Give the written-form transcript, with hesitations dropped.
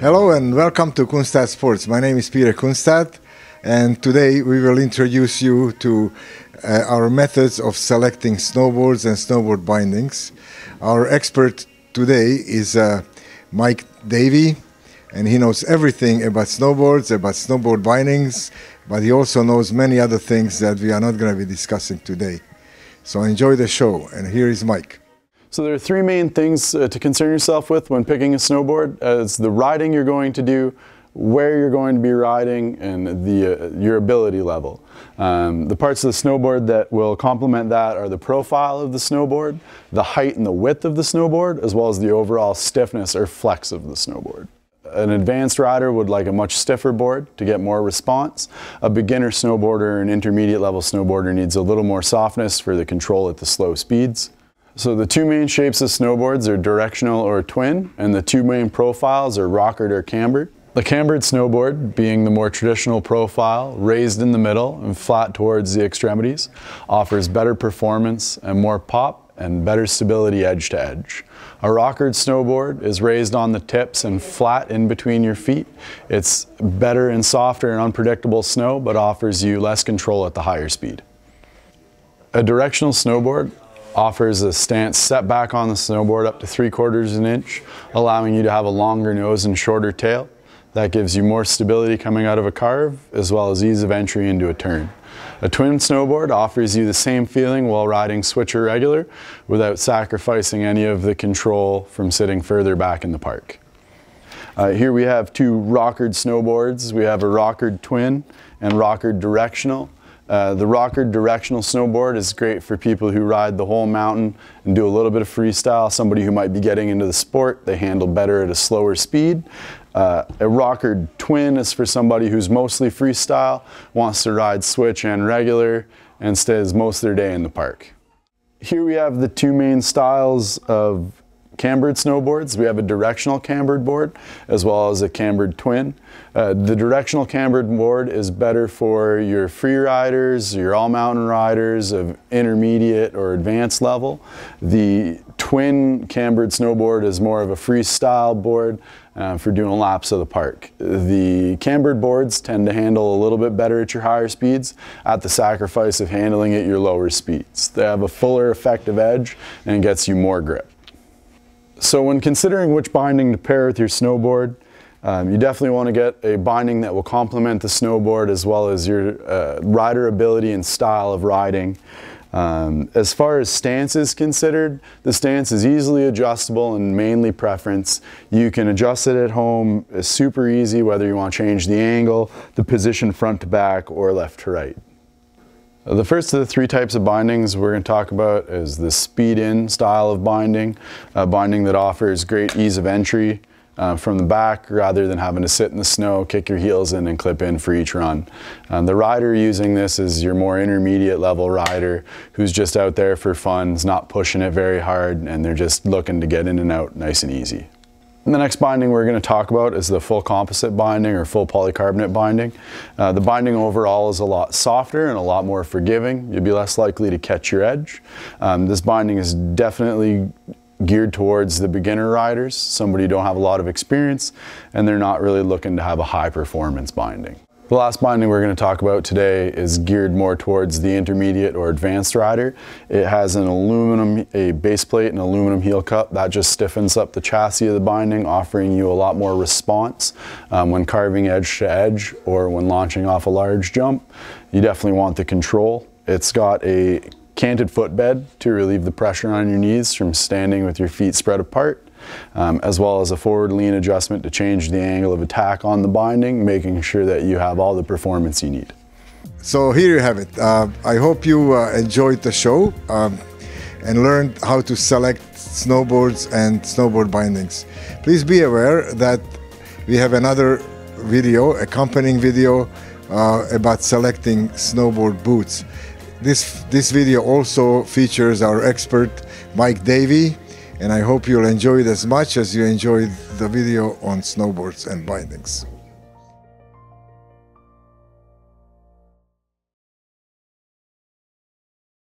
Hello and welcome to Kunstadt Sports. My name is Peter Kunstadt, and today we will introduce you to our methods of selecting snowboards and snowboard bindings. Our expert today is Mike Davey, and he knows everything about snowboards, about snowboard bindings, but he also knows many other things that we are not going to be discussing today. So enjoy the show, and here is Mike. So there are three main things to concern yourself with when picking a snowboard. It's the riding you're going to do, where you're going to be riding, and your ability level. The parts of the snowboard that will complement that are the profile of the snowboard, the height and the width of the snowboard, as well as the overall stiffness or flex of the snowboard. An advanced rider would like a much stiffer board to get more response. A beginner snowboarder, an intermediate level snowboarder needs a little more softness for the control at the slow speeds. So the two main shapes of snowboards are directional or twin, and the two main profiles are rockered or cambered. The cambered snowboard, being the more traditional profile, raised in the middle and flat towards the extremities, offers better performance and more pop and better stability edge to edge. A rockered snowboard is raised on the tips and flat in between your feet. It's better and softer and unpredictable snow, but offers you less control at the higher speed. A directional snowboard offers a stance set back on the snowboard up to 3/4 inch, allowing you to have a longer nose and shorter tail. That gives you more stability coming out of a carve, as well as ease of entry into a turn. A twin snowboard offers you the same feeling while riding switch or regular, without sacrificing any of the control from sitting further back in the park. Here we have two rockered snowboards. We have a rockered twin and rockered directional. The rockered directional snowboard is great for people who ride the whole mountain and do a little bit of freestyle. Somebody who might be getting into the sport, they handle better at a slower speed. A rockered twin is for somebody who's mostly freestyle, wants to ride switch and regular, and stays most of their day in the park. Here we have the two main styles of cambered snowboards. We have a directional cambered board as well as a cambered twin. The directional cambered board is better for your free riders, your all mountain riders of intermediate or advanced level. The twin cambered snowboard is more of a freestyle board for doing laps of the park. The cambered boards tend to handle a little bit better at your higher speeds at the sacrifice of handling at your lower speeds. They have a fuller effective edge and gets you more grip. So when considering which binding to pair with your snowboard, you definitely want to get a binding that will complement the snowboard as well as your rider ability and style of riding. As far as stance is considered, the stance is easily adjustable and mainly preference. You can adjust it at home. It's super easy whether you want to change the angle, the position front to back, or left to right. The first of the three types of bindings we're going to talk about is the speed-in style of binding, a binding that offers great ease of entry from the back rather than having to sit in the snow, kick your heels in and clip in for each run. The rider using this is your more intermediate level rider who's just out there for fun, is not pushing it very hard, and they're just looking to get in and out nice and easy. And the next binding we're going to talk about is the full composite binding or full polycarbonate binding. The binding overall is a lot softer and a lot more forgiving. You'll be less likely to catch your edge. This binding is definitely geared towards the beginner riders, somebody who don't have a lot of experience and they're not really looking to have a high performance binding. The last binding we're going to talk about today is geared more towards the intermediate or advanced rider. It has a base plate and aluminum heel cup that just stiffens up the chassis of the binding, offering you a lot more response when carving edge to edge or when launching off a large jump. You definitely want the control. It's got a canted footbed to relieve the pressure on your knees from standing with your feet spread apart. As well as a forward lean adjustment to change the angle of attack on the binding, making sure that you have all the performance you need. So here you have it. I hope you enjoyed the show and learned how to select snowboards and snowboard bindings. Please be aware that we have another video, accompanying video about selecting snowboard boots. This video also features our expert Mike Davey, and I hope you'll enjoy it as much as you enjoyed the video on snowboards and bindings.